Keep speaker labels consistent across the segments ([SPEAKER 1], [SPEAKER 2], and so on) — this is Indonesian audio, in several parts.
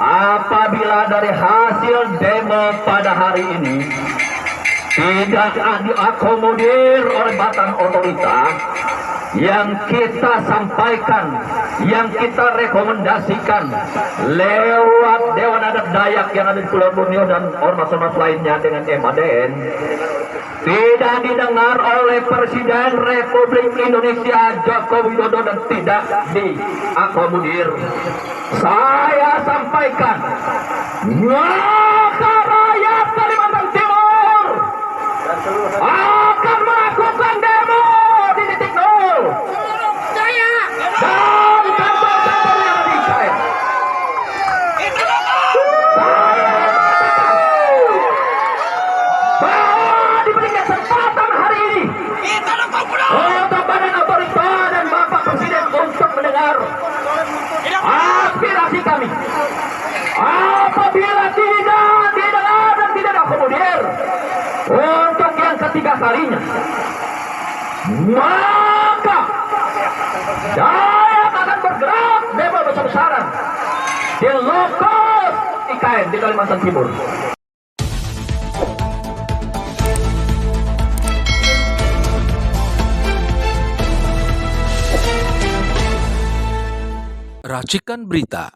[SPEAKER 1] apabila dari hasil demo pada hari ini tidak diakomodir oleh batang otoritas, yang kita sampaikan, yang kita rekomendasikan lewat Dewan Adat Dayak yang ada di Pulau Borneo dan ormas-ormas lainnya dengan MADN, tidak didengar oleh Presiden Republik Indonesia Joko Widodo dan tidak diakomodir, saya sampaikan, maka rakyat Kalimantan Timur akan melakukan demo di titik nol dan kantor-kantor yang ada di Ikn. Bahwa diberi kesempatan hari ini untuk badan otorita dan Bapak Presiden untuk mendengar aspirasi kami. Apabila tidak didengar dan tidak diakomodir untuk yang ketiga kalinya, maka Dayak akan bergerak demo besar-besaran di lokal IKN di Kalimantan Timur.
[SPEAKER 2] Racikan berita.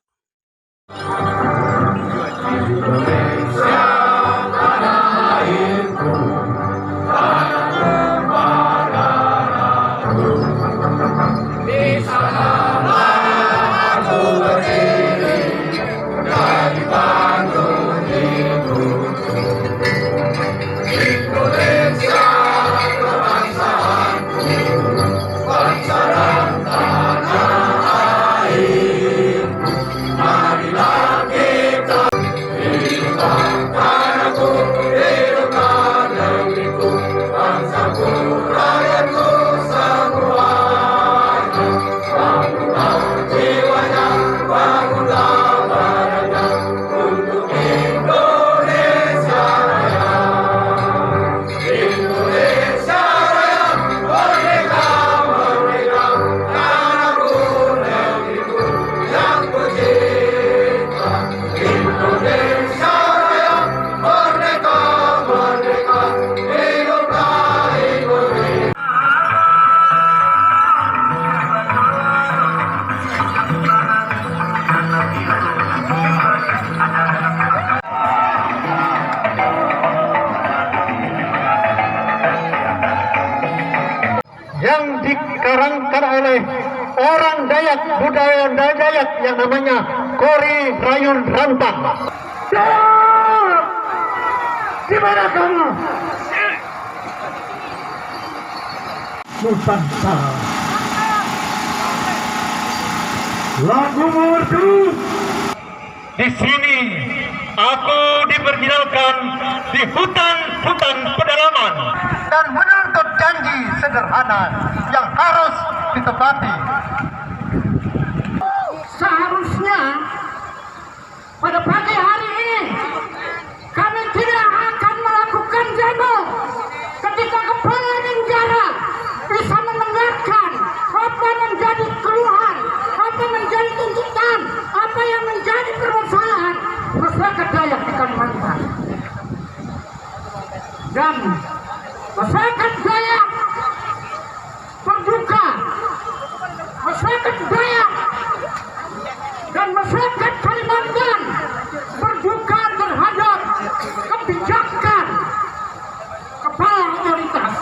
[SPEAKER 1] Yang dikarangkan oleh orang Dayak, budaya Dayak yang namanya Kori Rayun Rantang. Di mana kamu? Nusantara. Lagu merdu. Di sini aku diperkenalkan di hutan-hutan pedalaman dan menuntut janji sederhana yang harus ditepati.
[SPEAKER 3] Seharusnya pada pagi hari ini kami tidak akan melakukan demo ketika kepala negara bisa mendengarkan apa menjadi keluhan, apa menjadi tuntutan, apa yang menjadi permasalahan masyarakat Dayak di Kalimantan. Dan masyarakat Dayak berduka, masyarakat Dayak dan masyarakat Kalimantan berduka terhadap kebijakan kepala otoritas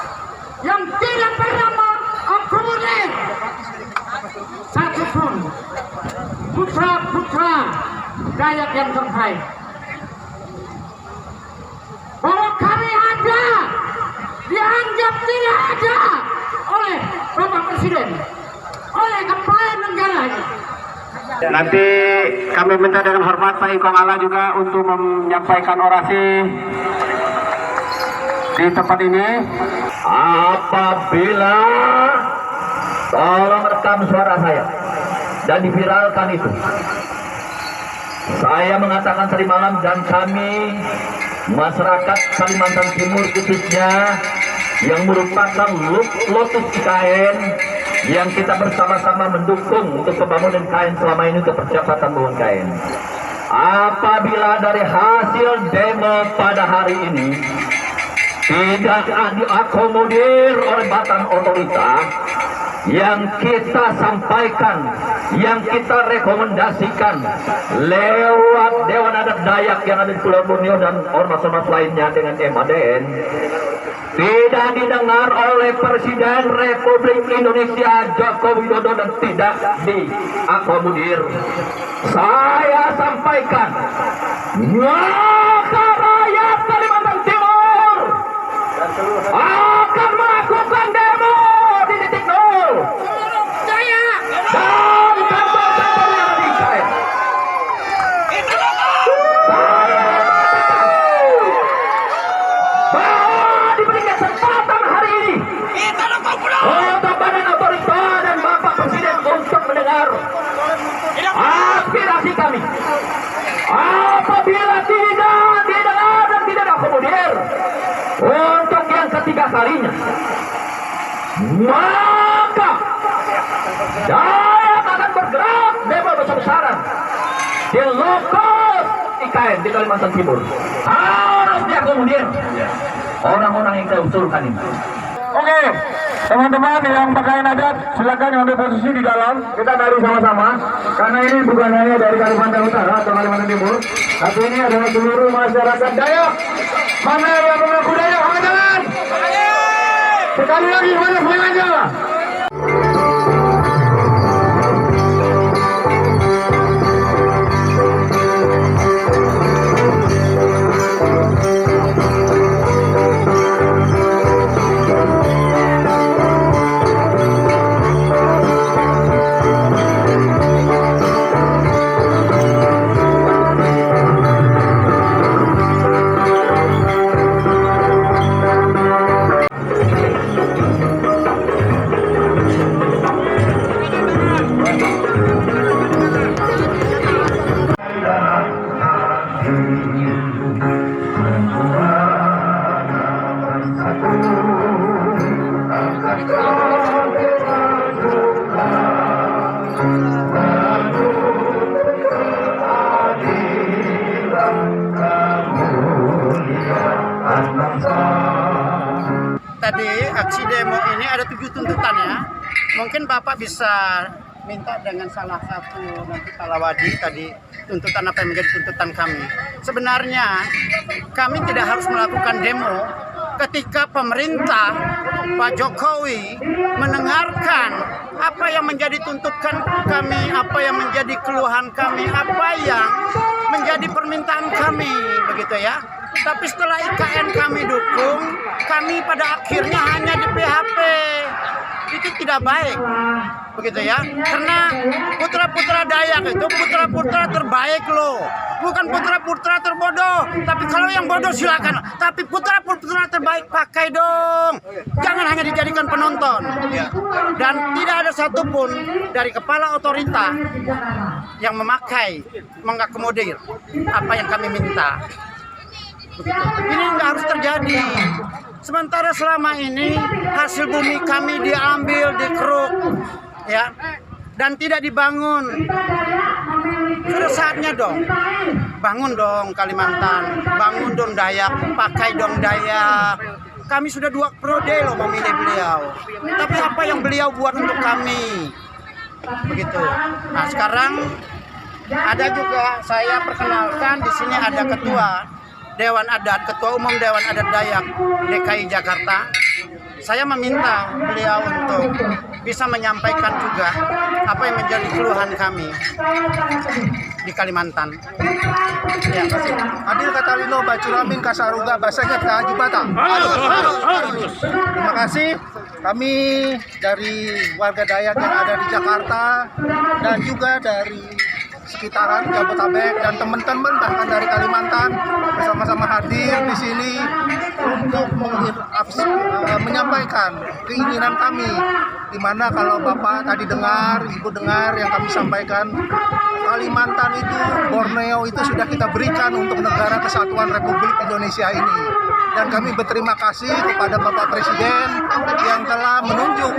[SPEAKER 3] yang tidak pernah mengakomodir satupun putra-putra Dayak yang terbaik. Bahwa kami ada, dianggap tidak ada oleh Bapak Presiden, oleh kepala negara.
[SPEAKER 1] Nanti kami minta dengan hormat Pak Iko Ngala juga untuk menyampaikan orasi di tempat ini. Apabila tolong rekam suara saya dan diviralkan itu. Saya mengatakan tadi malam dan kami masyarakat Kalimantan Timur khususnya yang merupakan lotus IKN yang kita bersama-sama mendukung untuk pembangunan IKN selama ini untuk percepatan pembangunan IKN. apabila dari hasil demo pada hari ini tidak diakomodir oleh Badan Otorita yang kita sampaikan, yang kita rekomendasikan lewat Dewan Adat Dayak yang ada di Pulau Borneo dan ormas-ormas lainnya dengan MADN, tidak didengar oleh Presiden Republik Indonesia Joko Widodo dan tidak diakomodir. Saya sampaikan, maka rakyat Kalimantan Timur akan melakukan demo di titik nol dan kantor-kantor yang ada di Israel. Bahwa diberi kesempatan hari ini untuk Badan Otorita dan Bapak Presiden untuk mendengar aspirasi kami. Apabila tidak didengar dan tidak diakomodir untuk yang ketiga kalinya, maka Dayak akan bergerak demo besar-besaran di lokal IKN di Kalimantan Timur. Harus diakomodir orang-orang yang kita usulkan ini.
[SPEAKER 4] Oke, teman-teman yang pakaian adat silakan ambil posisi di dalam. Kita dari sama-sama, karena ini bukan hanya dari Kalimantan Utara atau Kalimantan Timur, tapi ini adalah seluruh masyarakat Dayak. Mana yang mengaku Dayak, angkat tangan. Sekali lagi, mana semuanya?
[SPEAKER 5] Tadi aksi demo ini ada 7 tuntutannya. Mungkin Bapak bisa minta dengan salah satu nanti Palawadi tadi tuntutan apa yang menjadi tuntutan kami. Sebenarnya kami tidak harus melakukan demo ketika pemerintah Pak Jokowi mendengarkan apa yang menjadi tuntutan kami, apa yang menjadi keluhan kami, apa yang menjadi permintaan kami, begitu ya. Tapi setelah IKN kami dukung, kami pada akhirnya hanya di PHP. Itu tidak baik, begitu ya. Karena putra-putra Dayak itu putra-putra terbaik loh. Bukan putra-putra terbodoh. Tapi kalau yang bodoh silakan. Tapi putra-putra terbaik pakai dong. Jangan hanya dijadikan penonton. Ya. Dan tidak ada satupun dari kepala otorita yang mengakomodir apa yang kami minta. Begitu. Ini nggak harus terjadi. Sementara selama ini hasil bumi kami diambil, dikeruk, ya, dan tidak dibangun. Sudah saatnya dong, bangun dong Kalimantan, bangun dong Dayak, pakai dong Dayak. Kami sudah 2 periode loh memilih beliau. Tapi apa yang beliau buat untuk kami? Begitu. Nah sekarang ada juga saya perkenalkan di sini ada ketua Dewan Adat, Ketua Umum Dewan Adat Dayak DKI Jakarta. Saya meminta beliau untuk bisa menyampaikan juga apa yang menjadi keluhan kami di Kalimantan. Ya, kasih.
[SPEAKER 4] Adil kata Lino Bacuramin Kasaruga Basanya Haji Bata. Terima kasih. Kami dari warga Dayak yang ada di Jakarta dan juga dari sekitaran Jabodetabek dan teman-teman bahkan dari Kalimantan bersama-sama hadir di sini untuk menyampaikan keinginan kami, di mana kalau Bapak tadi dengar, Ibu dengar yang kami sampaikan, Kalimantan itu, Borneo itu sudah kita berikan untuk Negara Kesatuan Republik Indonesia ini.
[SPEAKER 6] dan kami berterima kasih kepada Bapak Presiden yang telah menunjuk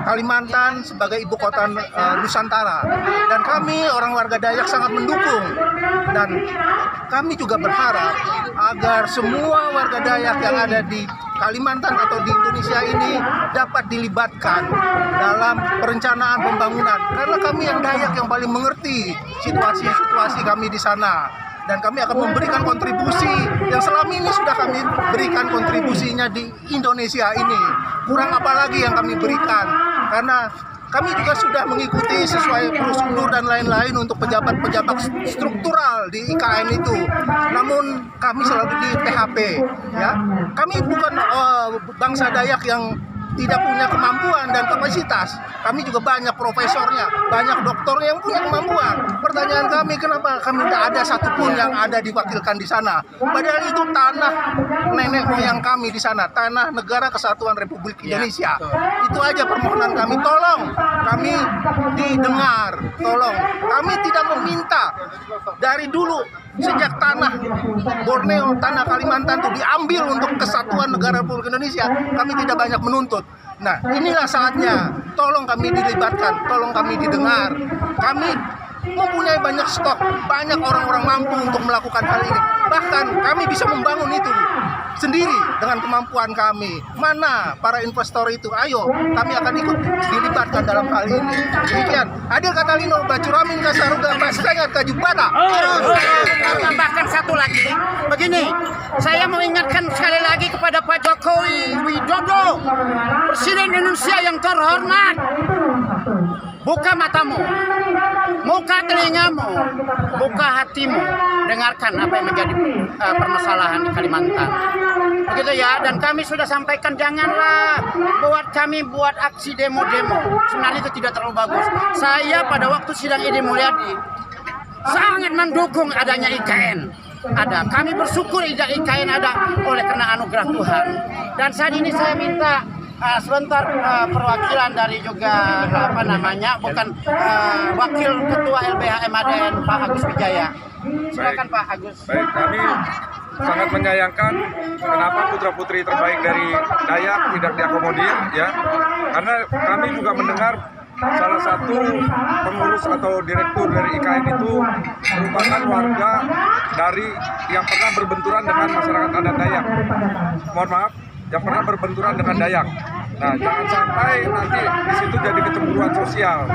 [SPEAKER 6] Kalimantan sebagai ibu kota Nusantara, dan kami orang warga Dayak sangat mendukung, dan kami juga berharap agar semua warga Dayak yang ada di Kalimantan atau di Indonesia ini dapat dilibatkan dalam perencanaan pembangunan, karena kami yang Dayak yang paling mengerti situasi kami di sana, dan kami akan memberikan kontribusi yang selama ini sudah kami berikan kontribusinya di Indonesia ini. Kurang apa lagi yang kami berikan, karena kami juga sudah mengikuti sesuai prosedur dan lain-lain untuk pejabat-pejabat struktural di IKN itu. Namun kami selalu di PHP, ya. Kami bukan bangsa Dayak yang tidak punya kemampuan dan kapasitas. Kami juga banyak profesornya, banyak doktornya yang punya kemampuan. Pertanyaan kami, kenapa kami tidak ada satupun yang ada diwakilkan di sana? Padahal itu tanah nenek moyang kami di sana, tanah Negara Kesatuan Republik Indonesia. Itu aja permohonan kami, tolong kami didengar, tolong. Kami tidak meminta dari dulu, sejak tanah Borneo, tanah Kalimantan itu diambil untuk kesatuan negara Republik Indonesia, kami tidak banyak menuntut. Nah, inilah saatnya, tolong kami dilibatkan, tolong kami didengar. Kami mempunyai banyak stok, banyak orang-orang mampu untuk melakukan hal ini. Bahkan kami bisa membangun itu sendiri dengan kemampuan kami. Mana para investor itu? Ayo, kami akan ikut dilibatkan dalam hal ini. Demikian. Adil Katalino, Bacuramin Kasaruga, Basengat Kajubata.
[SPEAKER 5] Tambahkan satu lagi. Begini, saya mau ingatkan sekali lagi kepada Pak Jokowi Widodo, Presiden Indonesia yang terhormat. Buka matamu, buka telingamu, buka hatimu, dengarkan apa yang menjadi permasalahan di Kalimantan. Begitu ya, dan kami sudah sampaikan, janganlah buat aksi demo-demo. Sebenarnya itu tidak terlalu bagus. Saya pada waktu sidang Edi Mulyadi sangat mendukung adanya IKN. Kami bersyukur IKN ada oleh karena anugerah Tuhan. Dan saat ini saya minta sebentar perwakilan dari juga wakil ketua LBH MADN Pak Agus Wijaya. Silakan Pak Agus.
[SPEAKER 4] Baik, kami sangat menyayangkan kenapa putra-putri terbaik dari Dayak tidak diakomodir, ya. Karena kami juga mendengar salah satu pengurus atau direktur dari IKN itu merupakan warga dari yang pernah berbenturan dengan masyarakat adat Dayak. Mohon maaf, yang pernah berbenturan dengan Dayak. Nah, jangan sampai nanti di situ jadi kecemburuan sosial.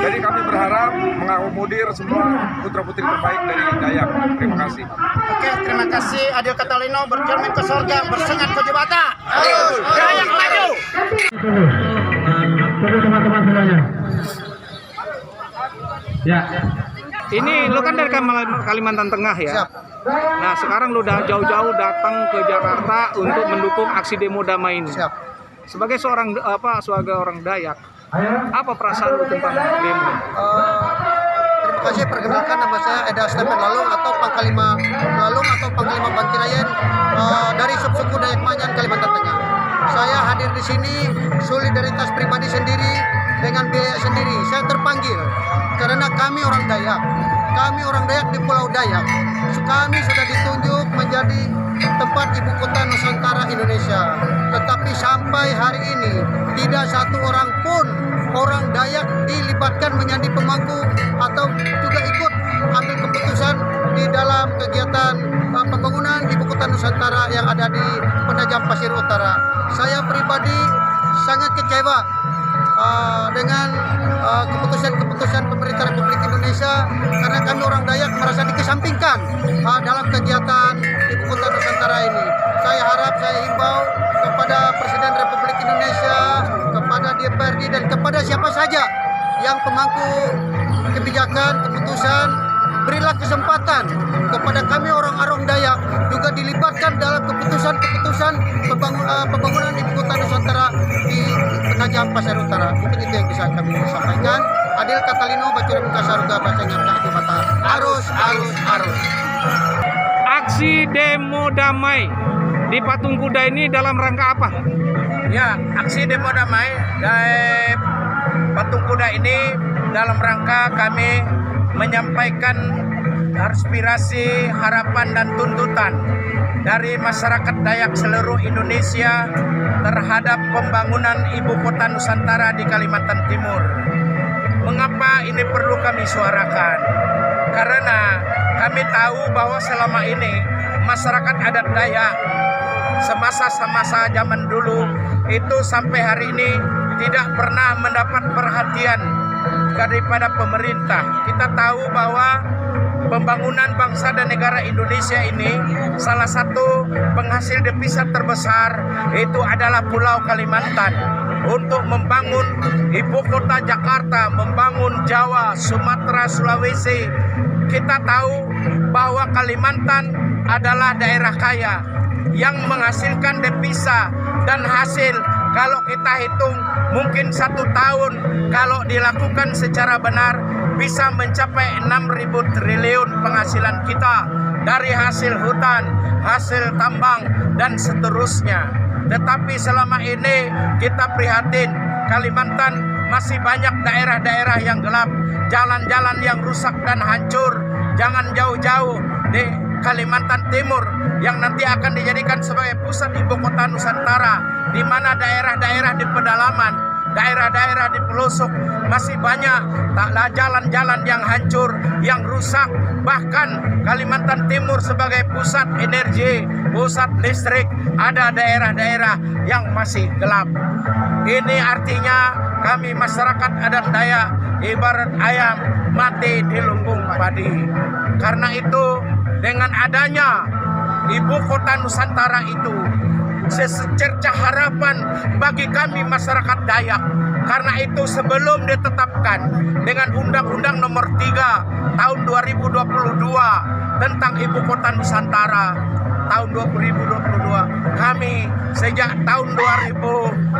[SPEAKER 4] Jadi kami berharap mengakomodir semua putra-putri terbaik dari Dayak. Terima kasih.
[SPEAKER 5] Oke, terima kasih. Adil Katalino, bercermin ke sorga, bersengat ke jebata. Dayak maju.
[SPEAKER 4] Teman-teman semuanya. Ya.
[SPEAKER 7] Ini lo kan dari Kalimantan Tengah ya.
[SPEAKER 6] Siap.
[SPEAKER 7] Nah, sekarang lo udah jauh-jauh datang ke Jakarta untuk mendukung aksi demo damai ini.
[SPEAKER 6] Siap.
[SPEAKER 7] Sebagai sebagai orang Dayak, apa perasaan lo tentang demo?
[SPEAKER 6] Terima kasih. Perkenalkan, nama saya Eda Stephen Lalung atau Pangkalima Lalung atau Pangkalima Bantirayen dari subsuku Dayak Manyan, Kalimantan Tengah. Saya hadir di sini solidaritas pribadi sendiri dengan biaya sendiri. Saya terpanggil karena kami orang Dayak. Kami orang Dayak di Pulau Dayak. Kami sudah ditunjuk menjadi tempat ibu kota Nusantara Indonesia. Tetapi sampai hari ini tidak satu orang pun orang Dayak dilibatkan menjadi pemangku atau juga ikut ambil keputusan di dalam kegiatan pembangunan ibu kota Nusantara yang ada di Penajam Pasir Utara. Saya pribadi sangat kecewa dengan keputusan pemerintah Republik Indonesia, karena kami orang Dayak merasa dikesampingkan dalam kegiatan ibu kota Nusantara ini. Saya harap, saya himbau kepada Presiden Republik Indonesia, kepada DPRD dan kepada siapa saja yang pemangku kebijakan, keputusan, berilah kesempatan kepada kami orang-orang Dayak juga dilibatkan dalam keputusan-keputusan pembangunan ibu kota Nusantara di Penajam Pasir Utara. Mungkin itu yang bisa kami sampaikan. Adil Katalino, Bacuramin Kasaruga, Basengat Kajubata. Arus.
[SPEAKER 7] Aksi demo damai di Patung Kuda ini dalam rangka apa?
[SPEAKER 8] Ya, aksi demo damai dari Patung Kuda ini dalam rangka kami menyampaikan aspirasi, harapan dan tuntutan dari masyarakat Dayak seluruh Indonesia terhadap pembangunan ibu kota Nusantara di Kalimantan Timur. Mengapa ini perlu kami suarakan? Karena kami tahu bahwa selama ini masyarakat adat Dayak semasa zaman dulu itu sampai hari ini tidak pernah mendapat perhatian daripada pemerintah. Kita tahu bahwa pembangunan bangsa dan negara Indonesia ini salah satu penghasil devisa terbesar itu adalah Pulau Kalimantan. Untuk membangun ibu kota Jakarta, membangun Jawa, Sumatera, Sulawesi, kita tahu bahwa Kalimantan adalah daerah kaya yang menghasilkan devisa dan hasil kalau kita hitung mungkin 1 tahun kalau dilakukan secara benar bisa mencapai 6.000 triliun penghasilan kita dari hasil hutan, hasil tambang dan seterusnya. Tetapi selama ini kita prihatin, Kalimantan masih banyak daerah-daerah yang gelap, jalan-jalan yang rusak dan hancur. Jangan jauh-jauh di Kalimantan Timur yang nanti akan dijadikan sebagai pusat ibu kota Nusantara, di mana daerah-daerah di pedalaman, daerah-daerah di pelosok masih banyak taklah jalan-jalan yang hancur, yang rusak. Bahkan Kalimantan Timur sebagai pusat energi, pusat listrik, ada daerah-daerah yang masih gelap. Ini artinya kami masyarakat adat Dayak ibarat ayam mati di lumbung padi. Karena itu dengan adanya ibu kota Nusantara itu secercah harapan bagi kami masyarakat Dayak. Karena itu sebelum ditetapkan dengan Undang-Undang Nomor 3 Tahun 2022 tentang Ibu Kota Nusantara tahun 2022, kami sejak tahun 2000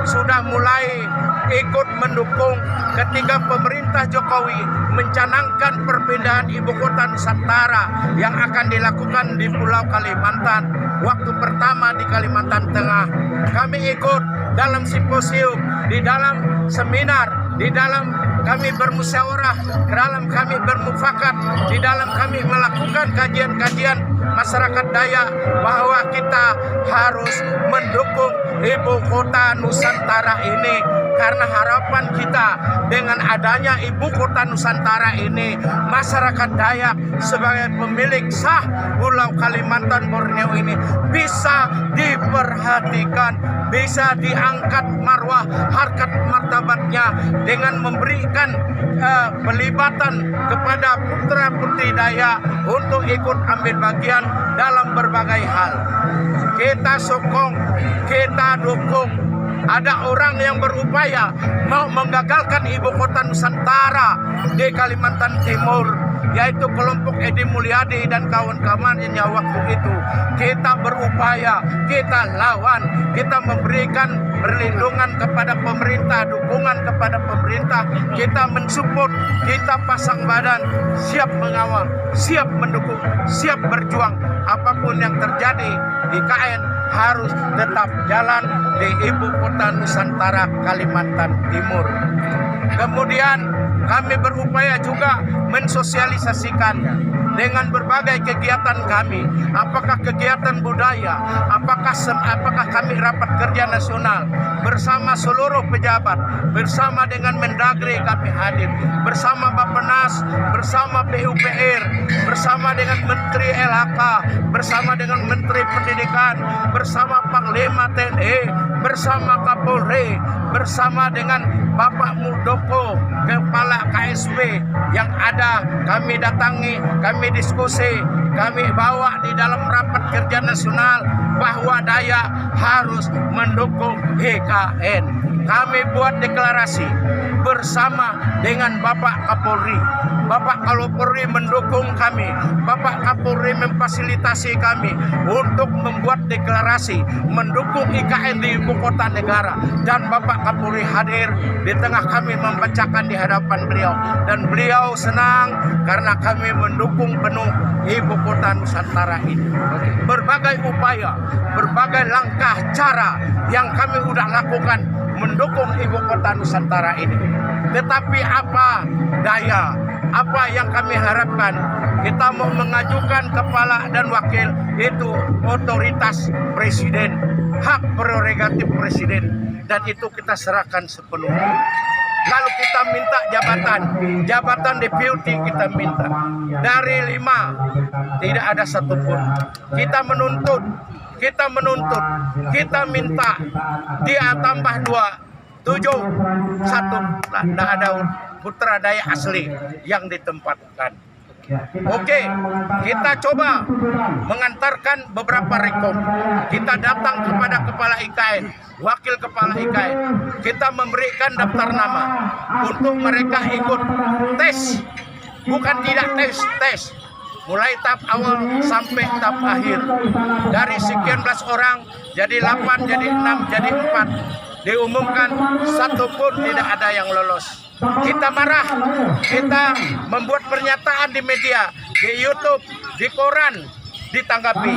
[SPEAKER 8] sudah mulai ikut mendukung ketika pemerintah Jokowi mencanangkan perpindahan Ibu Kota Nusantara yang akan dilakukan di Pulau Kalimantan. Waktu pertama di Kalimantan Tengah, kami ikut dalam simposium, di dalam seminar, di dalam kami bermusyawarah, di dalam kami bermufakat, di dalam kami melakukan kajian-kajian masyarakat Dayak bahwa kita harus mendukung ibu kota Nusantara ini. Karena harapan kita dengan adanya ibu kota Nusantara ini, masyarakat Dayak sebagai pemilik sah Pulau Kalimantan Borneo ini bisa diperhatikan, bisa diangkat marwah harkat martabatnya dengan memberikan pelibatan kepada putra-putri Dayak untuk ikut ambil bagian dalam berbagai hal. Kita sokong, kita dukung. Ada orang yang berupaya mau menggagalkan ibu kota Nusantara di Kalimantan Timur, yaitu kelompok Edi Mulyadi dan kawan-kawannya waktu itu. Kita berupaya, kita lawan, kita memberikan perlindungan kepada pemerintah, dukungan kepada pemerintah, kita mensupport, kita pasang badan, siap mengawal, siap mendukung, siap berjuang. Apapun yang terjadi, IKN harus tetap jalan di ibu kota Nusantara Kalimantan Timur. Kemudian kami berupaya juga mensosialisasikan dengan berbagai kegiatan kami, apakah kegiatan budaya, apakah kami rapat kerja nasional bersama seluruh pejabat, bersama dengan Mendagri kami hadir, bersama Bappenas, bersama PUPR, bersama dengan Menteri LHK, bersama dengan Menteri Pendidikan, bersama Panglima TNI, bersama Kapolri, bersama dengan Bapak Muldoko, Kepala KSP yang ada, kami datangi, kami diskusi, kami bawa di dalam rapat kerja nasional bahwa Dayak harus mendukung IKN. Kami buat deklarasi bersama dengan Bapak Kapolri. Bapak Kapolri mendukung kami, Bapak Kapolri memfasilitasi kami untuk membuat deklarasi mendukung IKN di ibu kota negara, dan Bapak Kapolri hadir di tengah kami membacakan di hadapan beliau, dan beliau senang karena kami mendukung penuh ibu kota Nusantara ini. Berbagai upaya, berbagai langkah cara yang kami sudah lakukan mendukung ibu kota Nusantara ini. Tetapi apa daya apa yang kami harapkan, kita mau mengajukan kepala dan wakil, itu otoritas presiden, hak prerogatif presiden, dan itu kita serahkan sepenuhnya. Lalu kita minta jabatan deputi kita minta. Dari 5 tidak ada satupun. Kita menuntut, kita minta dia tambah 2, 7, 1. Tidak ada putra daya asli yang ditempatkan. Oke, kita coba mengantarkan beberapa rekor. Kita datang kepada kepala IKN, wakil kepala IKN. Kita memberikan daftar nama untuk mereka ikut tes. Bukan tidak tes. Mulai tahap awal sampai tahap akhir. Dari sekian belas orang jadi 8, jadi 6, jadi 4. Diumumkan satu pun tidak ada yang lolos. Kita marah, kita membuat pernyataan di media, di YouTube, di koran, ditanggapi.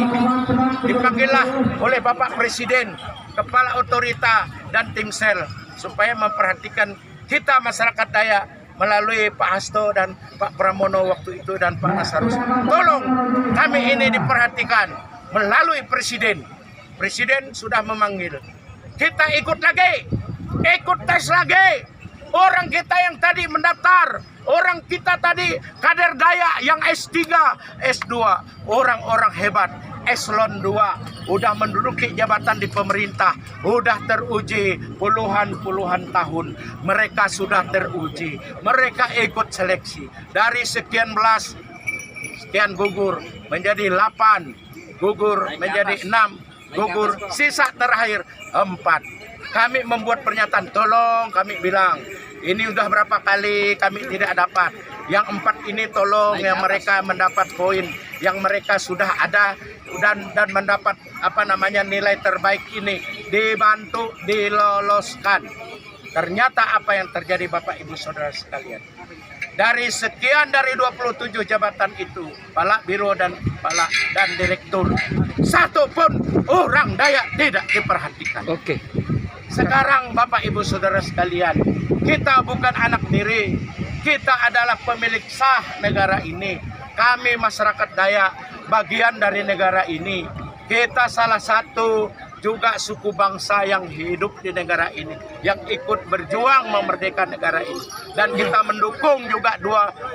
[SPEAKER 8] Dipanggillah oleh Bapak Presiden, Kepala Otorita, dan tim sel supaya memperhatikan kita masyarakat Dayak melalui Pak Hasto dan Pak Pramono waktu itu dan Pak Nasarus. Tolong kami ini diperhatikan melalui Presiden. Presiden sudah memanggil. Kita ikut lagi, ikut tes lagi. Orang kita yang tadi mendaftar, orang kita tadi kader Dayak yang S3, S2, orang-orang hebat, eselon 2, udah menduduki jabatan di pemerintah, udah teruji puluhan tahun. Mereka sudah teruji, mereka ikut seleksi. Dari sekian belas, sekian gugur menjadi 8, gugur menjadi 6, gugur sisa terakhir 4. Kami membuat pernyataan, tolong kami bilang, ini udah berapa kali kami tidak dapat. Yang 4 ini tolong yang mereka mendapat poin, yang mereka sudah ada dan mendapat nilai terbaik ini dibantu diloloskan. Ternyata apa yang terjadi Bapak Ibu Saudara sekalian. Dari 27 jabatan itu, kepala biro dan kepala dan direktur, satu pun orang Dayak tidak diperhatikan.
[SPEAKER 7] Oke.
[SPEAKER 8] Sekarang Bapak Ibu Saudara sekalian, kita bukan anak tiri, kita adalah pemilik sah negara ini. Kami masyarakat Dayak bagian dari negara ini. Kita salah satu juga suku bangsa yang hidup di negara ini, yang ikut berjuang memerdekakan negara ini. Dan kita mendukung juga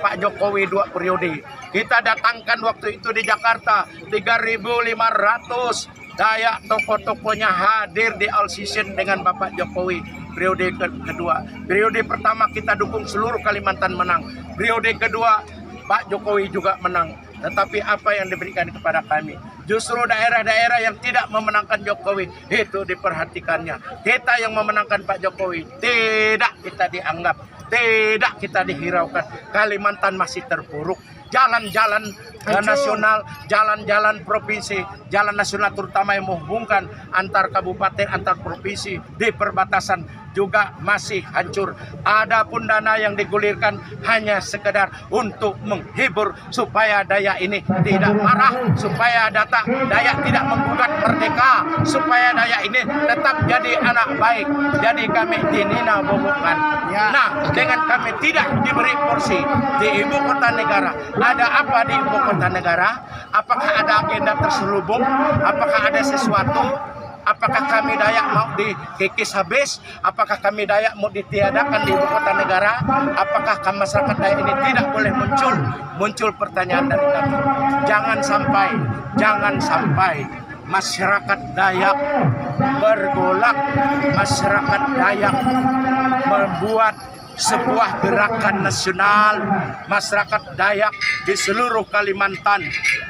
[SPEAKER 8] Pak Jokowi 2 periode. Kita datangkan waktu itu di Jakarta 3.500 Dayak, tokoh-tokohnya hadir di All Season dengan Bapak Jokowi periode kedua. Periode pertama kita dukung seluruh Kalimantan menang. Periode kedua Pak Jokowi juga menang. Tetapi apa yang diberikan kepada kami? Justru daerah-daerah yang tidak memenangkan Jokowi itu diperhatikannya. Kita yang memenangkan Pak Jokowi tidak kita dianggap, tidak kita dihiraukan. Kalimantan masih terpuruk. Jalan-jalan nasional, jalan-jalan provinsi, jalan nasional terutama yang menghubungkan antar kabupaten, antar provinsi di perbatasan juga masih hancur. Adapun dana yang digulirkan hanya sekedar untuk menghibur supaya Dayak ini tidak marah, supaya Dayak tidak menggugat merdeka, supaya Dayak ini tetap jadi anak baik. Jadi kami dinina bobokan. Nah, dengan kami tidak diberi porsi di ibu kota negara. Ada apa di ibu kota negara? Apakah ada agenda terselubung? Apakah ada sesuatu? Apakah kami Dayak mau dikikis habis? Apakah kami Dayak mau ditiadakan di ibu kota negara? Apakah masyarakat Dayak ini tidak boleh muncul? Muncul pertanyaan dari kami. Jangan sampai masyarakat Dayak bergolak, masyarakat Dayak membuat sebuah gerakan nasional, masyarakat Dayak di seluruh Kalimantan,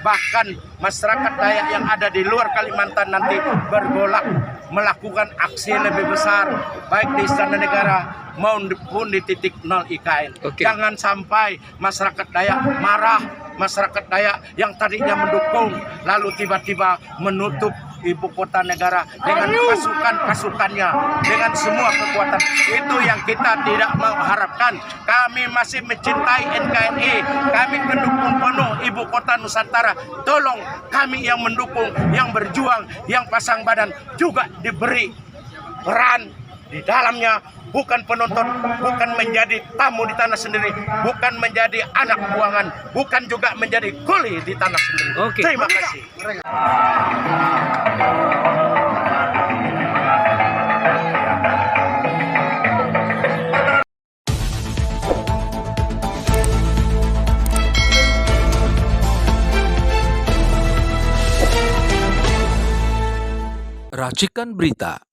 [SPEAKER 8] bahkan masyarakat Dayak yang ada di luar Kalimantan nanti bergolak melakukan aksi lebih besar baik di Istana Negara maupun di titik 0 IKN.
[SPEAKER 7] Oke.
[SPEAKER 8] Jangan sampai masyarakat Dayak marah, masyarakat Dayak yang tadinya mendukung lalu tiba-tiba menutup ibu kota negara dengan pasukan-pasukannya, dengan semua kekuatan. Itu yang kita tidak mengharapkan. Kami masih mencintai NKRI, kami mendukung penuh ibu kota Nusantara. Tolong kami yang mendukung, yang berjuang, yang pasang badan juga diberi peran di dalamnya bukan penonton, bukan menjadi tamu di tanah sendiri, bukan menjadi anak buangan, bukan juga menjadi kuli di tanah sendiri.
[SPEAKER 7] Oke.
[SPEAKER 8] Terima kasih.
[SPEAKER 2] Racikan Berita